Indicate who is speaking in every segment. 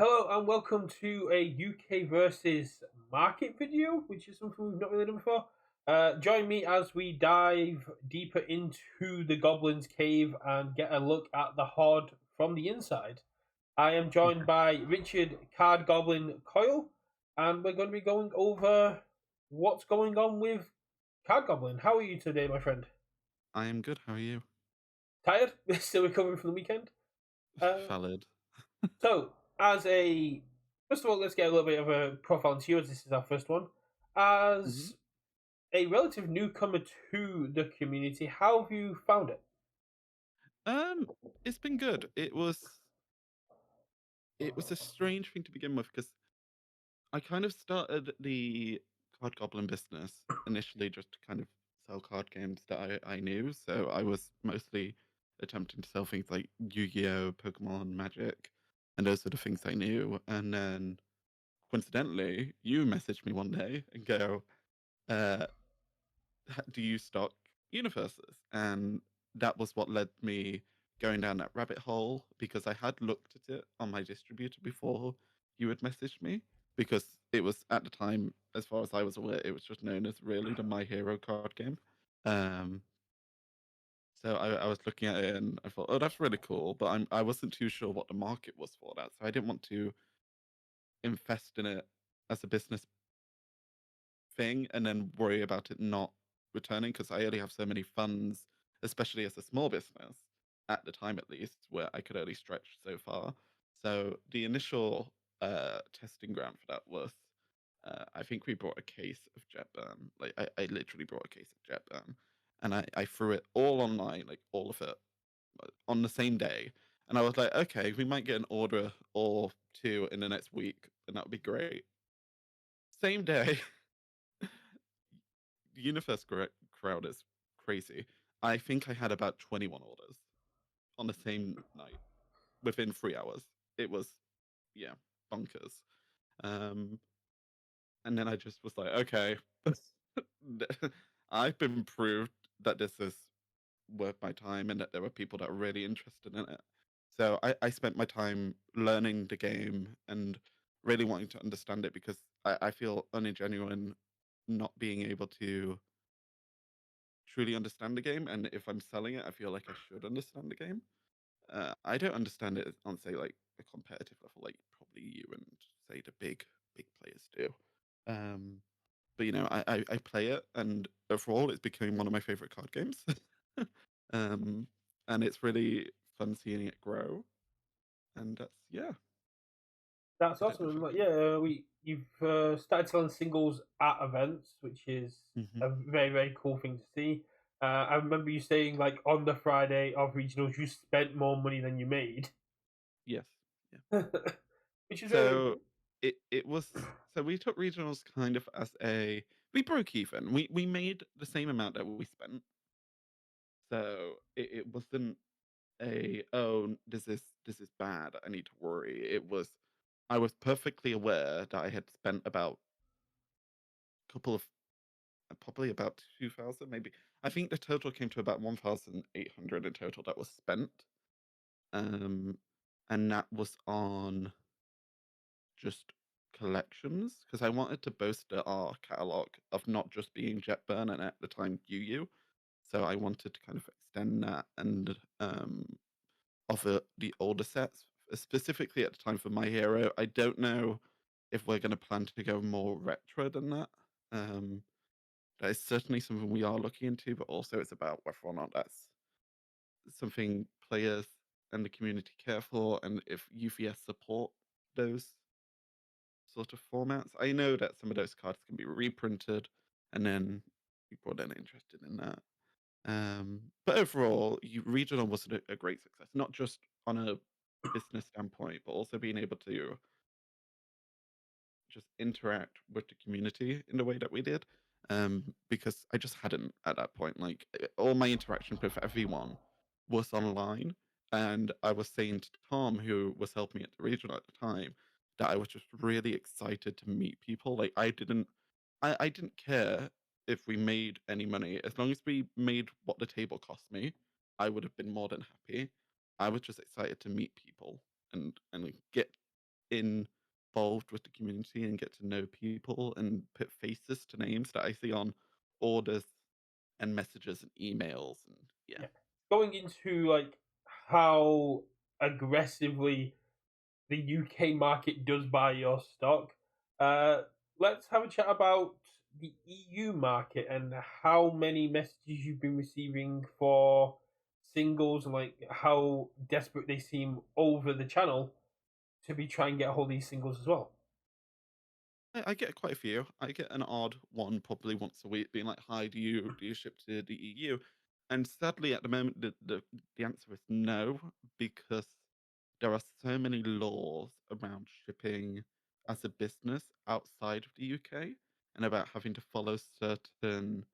Speaker 1: Hello and welcome to a UK versus market video, which is something we've not really done before. Join me as we dive deeper into the Goblin's Cave and get a look at the Horde from the inside. I am joined by Richard Card Goblin Coyle, and we're going to be going over what's going on with Card Goblin. How are you today, my friend?
Speaker 2: I am good. How are you?
Speaker 1: Tired? Still recovering from the weekend? Uh,
Speaker 2: Valid.
Speaker 1: So, as a first of all, let's get a little bit of a profile into you, as this is our first one.
Speaker 2: hmm
Speaker 1: As a relative newcomer to the community, how have you found it?
Speaker 2: Um, it's been good. It was a strange thing to begin with because I kind of started the card goblin business initially just to kind of sell card games that I knew. So I was mostly attempting to sell things like Yu-Gi-Oh, Pokemon, Magic, and those sort of things I knew. And then coincidentally, you messaged me one day and go, uh, do you stock Universus? And that was what led me going down that rabbit hole because I had looked at it on my distributor before you had messaged me because it was at the time, as far as I was aware, it was just known as really the My Hero card game. Um, so I was looking at it and I thought, oh, that's really cool, but I wasn't too sure what the market was for that, so I didn't want to invest in it as a business thing and then worry about it not returning because I only have so many funds, especially as a small business at the time at least, where I could only stretch so far. So the initial testing ground for that was I think we brought a case of Jetburn. Like I literally brought a case of Jetburn and I threw it all online, like all of it on the same day. And I was like, okay, we might get an order or two in the next week, and that would be great. Same day, the Universe crowd is crazy. I think I had about 21 orders on the same night within 3 hours. It was, yeah, bonkers. Um, and then I just was like, okay, I've been proved that this is worth my time and that there were people that are really interested in it. So I spent my time learning the game and really wanting to understand it because I feel ungenuine not being able to truly understand the game, and if I'm selling it, I feel like I should understand the game. I don't understand it on say like a competitive level, like probably you and say the big players do. Um, but I play it, and overall, it's becoming one of my favorite card games. um, and it's really fun seeing it grow. And that's yeah.
Speaker 1: That's
Speaker 2: I don't know
Speaker 1: awesome.
Speaker 2: if
Speaker 1: And,
Speaker 2: I
Speaker 1: like,
Speaker 2: can.
Speaker 1: yeah, you've started selling singles at events, which is
Speaker 2: hmm
Speaker 1: a very cool thing to see. I remember you saying like on the Friday of regionals, you spent more money than you made,
Speaker 2: Yes. Yeah.
Speaker 1: which is very
Speaker 2: So it was so we took regionals kind of as a we broke even. We made the same amount that we spent. So it wasn't a oh this is bad. I need to worry. It was I was perfectly aware that I had spent about a couple of probably about 2,000 maybe. I think the total came to about 1,800 in total that was spent. Um and that was on just collections because I wanted to bolster our catalog of not just being Jetburn and at the time UU. So I wanted to kind of extend that and offer the older sets, specifically at the time for My Hero. I don't know if we're going to plan to go more retro than that. Um, that is certainly something we are looking into, but also it's about whether or not that's something players and the community care for, and if UVS support those sort of formats. I know that some of those cards can be reprinted, and then people are then interested in that. But overall, regional was a great success, not just on a business standpoint, but also being able to just interact with the community in the way that we did. Because I just hadn't at that point. Like all my interaction with everyone was online, and I was saying to Tom, who was helping me at the regional at the time, that I was just really excited to meet people. Like I didn't care if we made any money as long as we made what the table cost me. I would have been more than happy. I was just excited to meet people and get involved with the community and get to know people and put faces to names that I see on orders and messages and emails and yeah.
Speaker 1: Yeah. Going into like how aggressively the UK market does buy your stock, uh, let's have a chat about the EU market and how many messages you've been receiving for singles and like how desperate they seem over the channel to be trying to get a hold of these singles as well.
Speaker 2: I get quite a few. I get an odd one probably once a week being like, "Hi, do you ship to the EU?" And sadly, at the moment, the answer is no, because there are so many laws around shipping as a business outside of the UK and about having to follow certain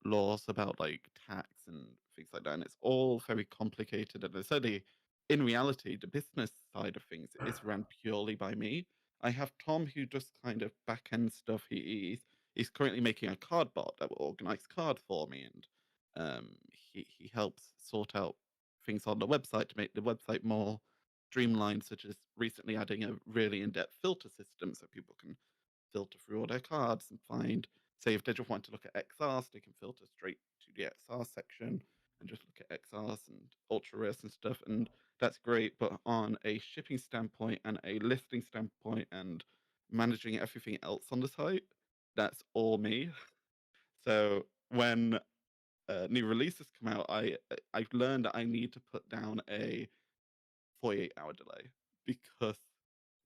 Speaker 2: laws about like tax and things like that. And it's all very complicated. And so in reality, the business side of things is run purely by me. I have Tom who does kind of back end stuff. He's currently making a card bot that will organize cards for me, and he helps sort out things on the website to make the website more streamlined, such as recently adding a really in depth filter system so people can filter through all their cards and find, say, if they just want to look at XRs, they can filter straight to the XR section and just look at XRs and ultra rares and stuff. And that's great. But on a shipping standpoint and a listing standpoint and managing everything else on the site, that's all me. So when new releases come out, I've learned that I need to put down a 48-hour delay because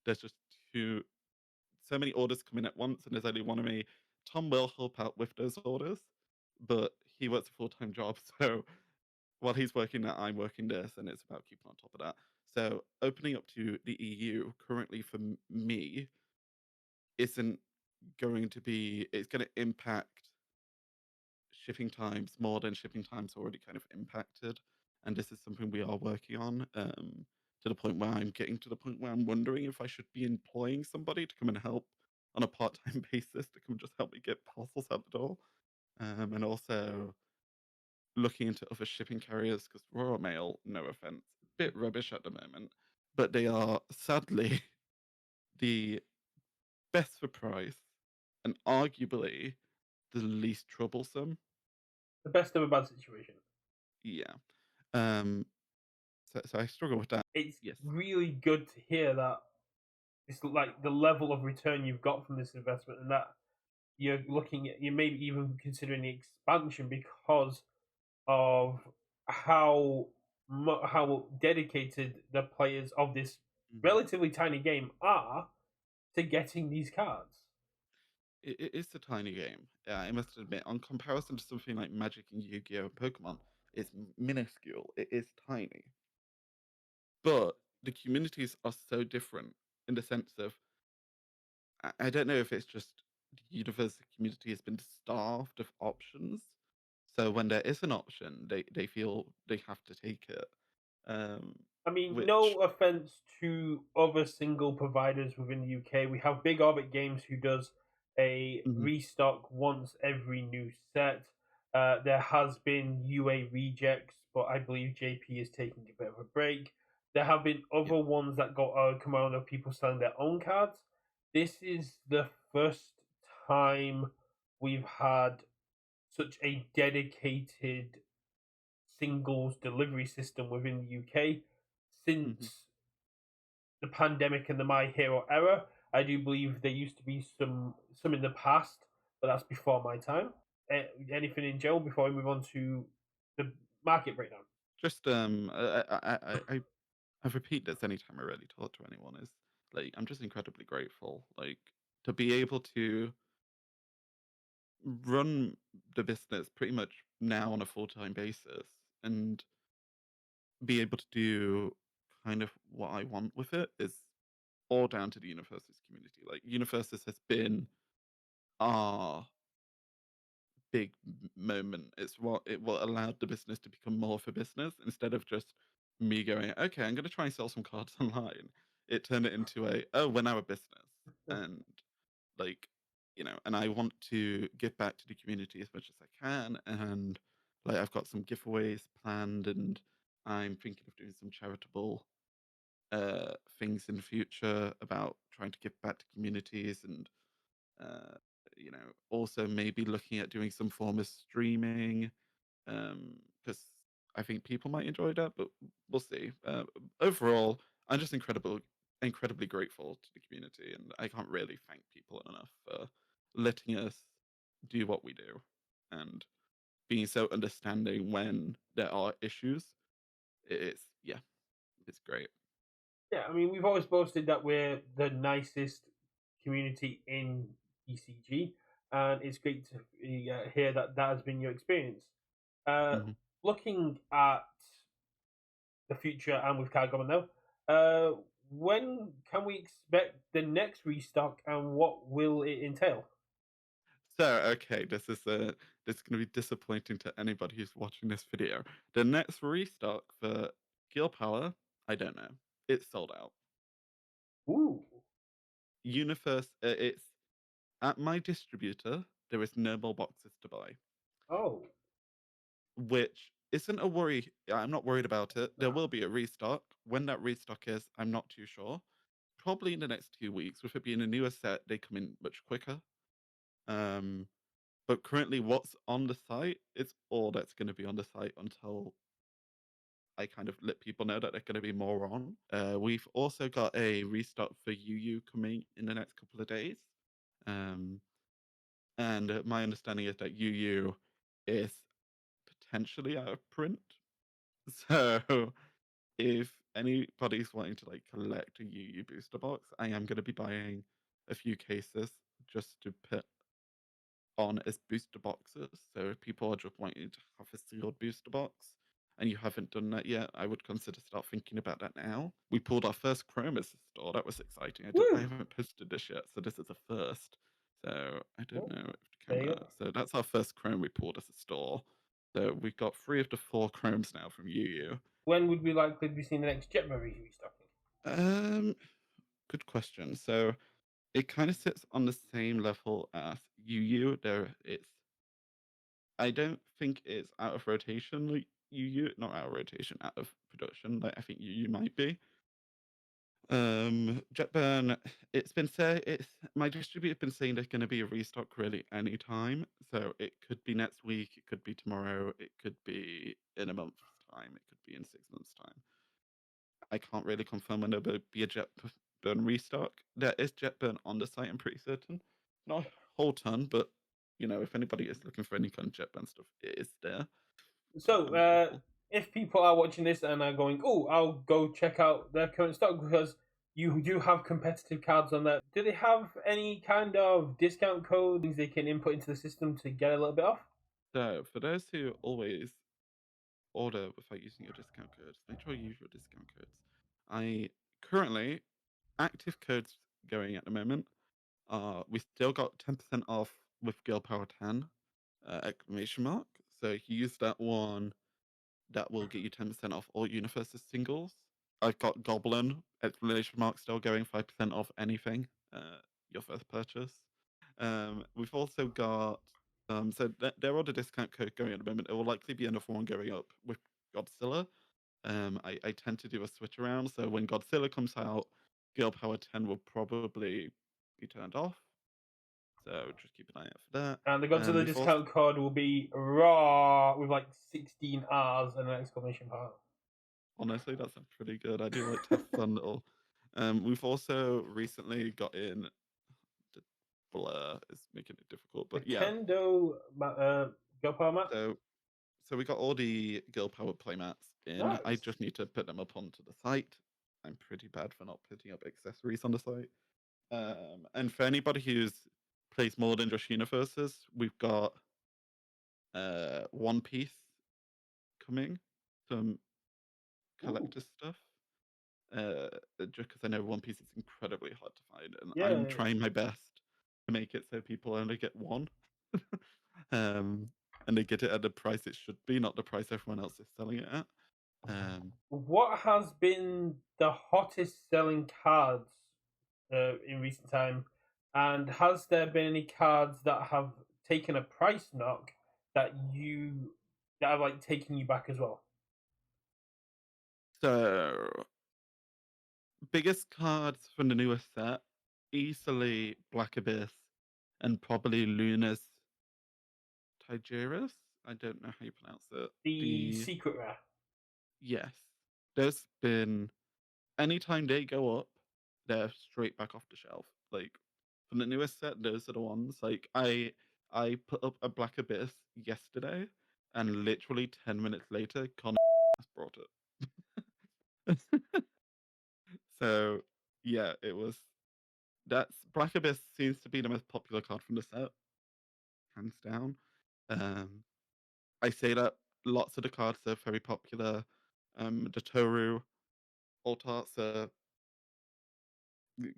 Speaker 2: there's just too so many orders come in at once and there's only one of me. Tom will help out with those orders, but he works a full-time job. So while he's working that, I'm working this, and it's about keeping on top of that. So opening up to the EU currently for me isn't going to be, it's going to impact shipping times more than shipping times already kind of impacted. And this is something we are working on, to the point where I'm getting to the point where I'm wondering if I should be employing somebody to come and help on a part time basis to come and just help me get parcels out the door. And also looking into other shipping carriers because Royal Mail, no offense, bit rubbish at the moment, but they are sadly the best for price and arguably the least troublesome.
Speaker 1: The best of a bad situation.
Speaker 2: Yeah. Um, so I struggle with that.
Speaker 1: It's
Speaker 2: Yes.
Speaker 1: really good to hear that it's like the level of return you've got from this investment and that you're looking at, you maybe even considering the expansion because of how how dedicated the players of this
Speaker 2: Mhm.
Speaker 1: relatively tiny game are to getting these cards.
Speaker 2: It is a tiny game. Yeah, I must admit, on comparison to something like Magic and Yu-Gi-Oh! And Pokemon, it's minuscule. It is tiny. But the communities are so different in the sense of I don't know if it's just the universe community has been starved of options. So when there is an option, they feel they have to take it. Um,
Speaker 1: I mean,
Speaker 2: which
Speaker 1: no offense to other single providers within the UK. We have Big Orbit Games who does a
Speaker 2: Mhm,
Speaker 1: restock once every new set. There has been UA rejects, but I believe JP is taking a bit of a break. There have been
Speaker 2: yeah.
Speaker 1: other ones that got come out of people selling their own cards. This is the first time we've had such a dedicated singles delivery system within the UK
Speaker 2: Mhm.
Speaker 1: since the pandemic and the My Hero era. I do believe there used to be some in the past, but that's before my time. Anything in general before we move on to the market breakdown?
Speaker 2: Just I repeat this anytime I really talk to anyone is like I'm just incredibly grateful. Like to be able to run the business pretty much now on a full-time basis and be able to do kind of what I want with it is all down to the Universus community. Like Universus has been our big moment. It's what allowed the business to become more of a business instead of just me going, okay, I'm going to try and sell some cards online. It turned it into we're now a business, and like and I want to give back to the community as much as I can, and like I've got some giveaways planned, and I'm thinking of doing some charitable things in the future about trying to give back to communities and uh, also maybe looking at doing some form of streaming because I think people might enjoy that, but we'll see. Overall, I'm just incredibly grateful to the community, and I can't really thank people enough for letting us do what we do and being so understanding when there are issues. Yeah, it's great.
Speaker 1: Yeah, I mean, we've always boasted that we're the nicest community in ECG, and it's great to hear that that has been your experience. Uh,
Speaker 2: Mhm.
Speaker 1: Looking at the future and with Card Goblin now, when can we expect the next restock, and what will it entail?
Speaker 2: So, okay, this is gonna be disappointing to anybody who's watching this video. The next restock for Gear Power, I don't know. It's sold out.
Speaker 1: Ooh,
Speaker 2: Universe, it's at my distributor. There is no more boxes to buy,
Speaker 1: oh,
Speaker 2: which isn't a worry. I'm not worried about it. There will be a restock. When that restock is, I'm not too sure. Probably in the next 2 weeks. With it being a newer set, they come in much quicker. Um, but currently, what's on the site is all that's going to be on the site until I kind of let people know that they're going to be more on. We've also got a restock for UU coming in the next couple of days. Um, and my understanding is that UU is potentially out of print. So if anybody's wanting to like collect a UU booster box, I am going to be buying a few cases just to put on as booster boxes. So if people are just wanting to have a sealed booster box and you haven't done that yet, I would consider start thinking about that now. We pulled our first Chrome as a store. That was exciting. I
Speaker 1: woo!
Speaker 2: haven't posted this yet, so this is a first. So I don't
Speaker 1: Oh,
Speaker 2: know if the
Speaker 1: there you
Speaker 2: camera.
Speaker 1: go.
Speaker 2: So that's our first Chrome we pulled as a store. So we've got 3 of the 4 Chromes now from UU.
Speaker 1: When would we likely be seeing the next Jetman restocking?
Speaker 2: Um, Good question. So it kind of sits on the same level as UU. I don't think it's out of rotation like UU, not out of rotation, out of production. Like I think UU might be. Jetburn, it's been said it's my distributor's been saying there's gonna be a restock really anytime. So it could be next week, it could be tomorrow, it could be in a month's time, it could be in 6 months' time. I can't really confirm when there'll be a Jetburn restock. There is Jetburn on the site, I'm pretty certain. Not a whole ton, but if anybody is looking for any kind of Jetburn stuff, it is there.
Speaker 1: So,
Speaker 2: Available.
Speaker 1: if people are watching this and are going, "Oh, I'll go check out their current stock," because you do have competitive cards on there, do they have any kind of discount code things they can input into the system to get a little bit off?
Speaker 2: So for those who always order without using your discount codes, make sure you use your discount codes. I currently active codes going at the moment. We still got 10% off with Girl Power 10 exclamation mark. So if you use that one, that will get you 10% off all Universus singles. I've got Goblin exclamation mark still going 5% off anything. Your first purchase. We've also got so there are the discount code going at the moment. There will likely be another one going up with Godzilla. I tend to do a switch around, so when Godzilla comes out, Girl Power 10 will probably be turned off. So just keep an eye out for that.
Speaker 1: And the Godzilla
Speaker 2: We've also
Speaker 1: discount code will be raw with like 16 R's and an exclamation mark.
Speaker 2: honestly that sounds pretty good. I do like to have fun little. We've also recently got in the blur is making it difficult,
Speaker 1: The
Speaker 2: but yeah.
Speaker 1: Kendo Go Power mats.
Speaker 2: So we got all the Girl Power playmats in. I
Speaker 1: Nice.
Speaker 2: just need to put them up onto the site. I'm pretty bad for not putting up accessories on the site. And for anybody who's plays more than just Universes, we've got One Piece coming, some
Speaker 1: Ooh,
Speaker 2: collector stuff. Uh, just because I know One Piece is incredibly hard to find, and
Speaker 1: yeah.
Speaker 2: I'm trying my best to make it so people only get one. um, and they get it at the price it should be, not the price everyone else is selling it at.
Speaker 1: What has been the hottest selling cards in recent time, and has there been any cards that have taken a price knock that have like taken you back as well?
Speaker 2: So biggest cards from the newest set, easily Black Abyss and probably Luna's Tigerus. I don't know how you pronounce it.
Speaker 1: The
Speaker 2: The
Speaker 1: secret rare.
Speaker 2: yes, there's been anytime they go up, they're straight back off the shelf. Like from the newest set, those are the ones. Like I put up a Black Abyss yesterday, and literally 10 minutes later, Connor has brought it. So yeah, it was. That's Black Abyss seems to be the most popular card from the set, hands down. Um, I say that lots of the cards are very popular. The Toru alt arts are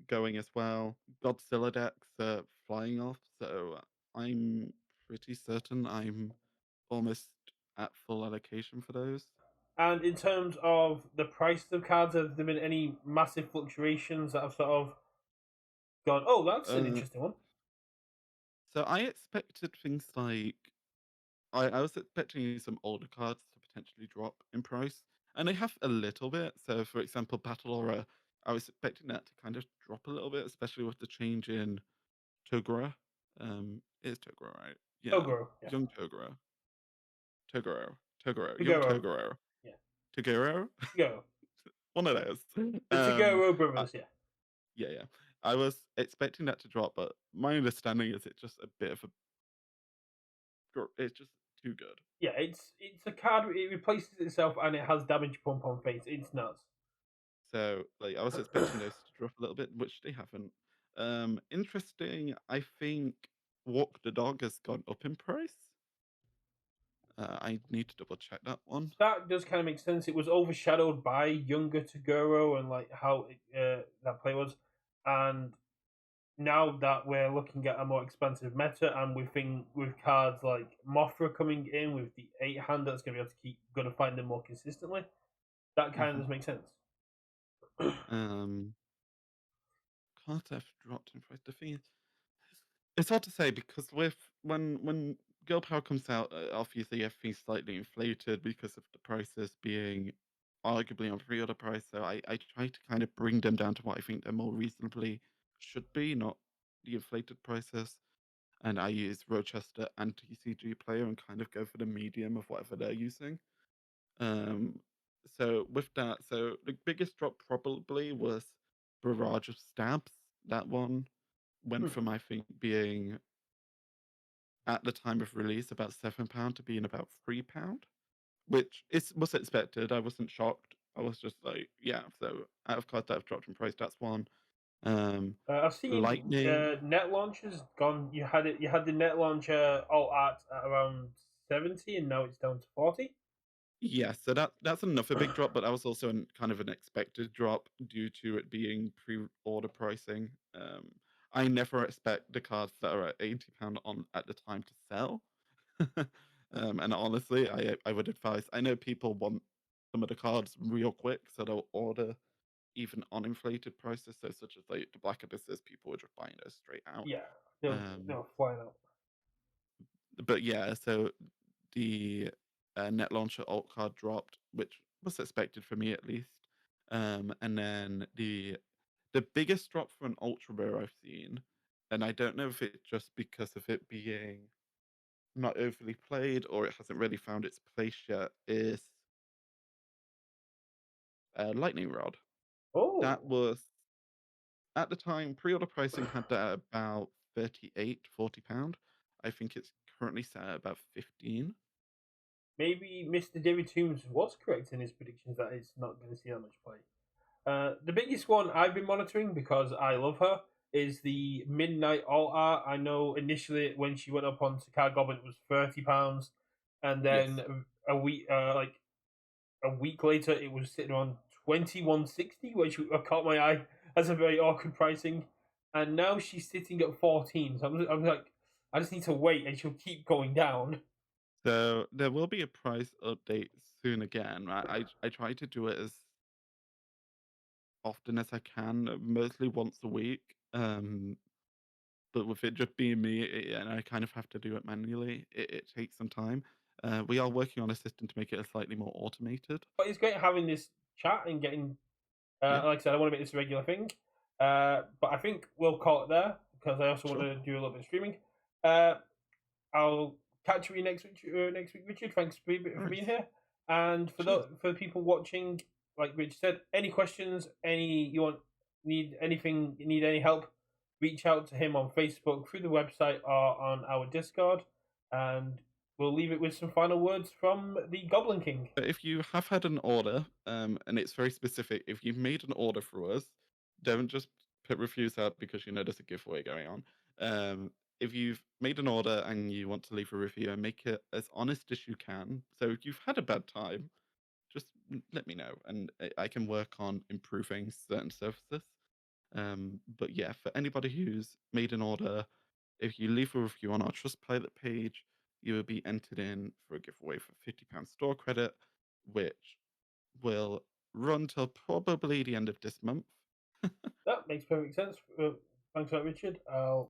Speaker 2: going as well. Godzilla decks are flying off, so I'm pretty certain I'm almost at full allocation for those.
Speaker 1: And in terms of the prices of cards, have there been any massive fluctuations that have sort of gone, oh, that's an
Speaker 2: Uh,
Speaker 1: interesting one?
Speaker 2: so I expected things like I was expecting some older cards to potentially drop in price, and they have a little bit. So, for example, Battle Aura, I was expecting that to kind of drop a little bit, especially with the change in Togura. It is Togura, right? Yeah,
Speaker 1: Ogoro, yeah.
Speaker 2: young Togura, young
Speaker 1: Togoro,
Speaker 2: Toguro,
Speaker 1: yeah.
Speaker 2: Toguro,
Speaker 1: Togoro.
Speaker 2: one of those.
Speaker 1: The
Speaker 2: Um,
Speaker 1: Togoro
Speaker 2: I,
Speaker 1: brothers, yeah.
Speaker 2: yeah, yeah. I was expecting that to drop, but my understanding is it's just a bit of a, it's just too good.
Speaker 1: Yeah, it's a card, it replaces itself and it has damage pump on face. It's nuts.
Speaker 2: So, like, I was expecting those to drop a little bit, which they haven't. Interesting. I think Walk the Dog has gone up in price. I need to double check that one.
Speaker 1: That does kind of make sense. It was overshadowed by younger Toguro and like how that play was. And now that we're looking at a more expansive meta, and with cards like Mothra coming in with the 8 hand that's going to be able to keep going to find them more consistently, that kind of
Speaker 2: Hmm.
Speaker 1: does make sense.
Speaker 2: Um, Cards have dropped in price. The thing is, it's hard to say because with when Girl Power comes out, obviously everything's slightly inflated because of the prices being arguably on pre-order price. So I try to kind of bring them down to what I think they're more reasonably should be, not the inflated prices. And I use Rochester and TCG Player and kind of go for the medium of whatever they're using. Um, so with that, so the biggest drop probably was Barrage of Stabs. That one went
Speaker 1: Hmm.
Speaker 2: from I think being at the time of release about £7 to being about £3, which is was expected. I wasn't shocked. I was just like, yeah. So out of cards that have dropped in price, that's one. Um,
Speaker 1: I've seen
Speaker 2: Lightning.
Speaker 1: net launchers gone. You had it. You had the net launcher alt art at around 70, and now it's down to 40.
Speaker 2: Yeah, so that's another big drop, but that was also kind of an expected drop due to it being pre-order pricing. I never expect the cards that are at £80 on at the time to sell. And honestly, I would advise. I know people want some of the cards real quick, so they'll order even on inflated prices. So such as like the Black Abysses, people are just buying those straight out.
Speaker 1: Yeah, they'll
Speaker 2: Um,
Speaker 1: they'll fly out.
Speaker 2: but yeah, so the net launcher alt card dropped, which was expected for me at least. And then the biggest drop for an ultra rare I've seen, and I don't know if it's just because of it being not overly played or it hasn't really found its place yet, is Lightning Rod. That
Speaker 1: Oh,
Speaker 2: was at the time pre-order pricing had that at about 38, £40. I think it's currently set at about 15.
Speaker 1: maybe Mr. David Toombs was correct in his predictions that it's not going to see that much play. The biggest one I've been monitoring because I love her is the Midnight Altar. I know initially when she went up onto Card Goblin it was £30, and then
Speaker 2: Yes.
Speaker 1: a week later it was sitting on 21.60, which caught my eye as a very awkward pricing. And now she's sitting at 14. So I'm like, I just need to wait, and she'll keep going down.
Speaker 2: So there will be a price update soon again. I try to do it as often as I can, mostly once a week. But with it just being me, and I kind of have to do it manually, it takes some time. We are working on a system to make it a slightly more automated.
Speaker 1: But it's great having this chat and getting
Speaker 2: Yeah,
Speaker 1: Like I said, I want to make this a regular thing. But I think we'll call it there because I also want
Speaker 2: sure.
Speaker 1: to do a little bit of streaming. Uh, I'll catch you next week, Richard. Thanks
Speaker 2: No
Speaker 1: for being
Speaker 2: worries.
Speaker 1: here. And
Speaker 2: Cheers.
Speaker 1: for the people watching, like Rich said, any questions, need any help, reach out to him on Facebook, through the website, or on our Discord, and we'll leave it with some final words from the Goblin King.
Speaker 2: But if you have had an order, and it's very specific, if you've made an order through us, don't just put reviews up because you know there's a giveaway going on. If you've made an order and you want to leave a review and make it as honest as you can, so if you've had a bad time, just let me know, and I can work on improving certain services. But yeah, for anybody who's made an order, if you leave a review on our Trustpilot page, you will be entered in for a giveaway for £50 store credit, which will run till probably the end of this month.
Speaker 1: That makes perfect sense. Thanks for that, Richard. I'll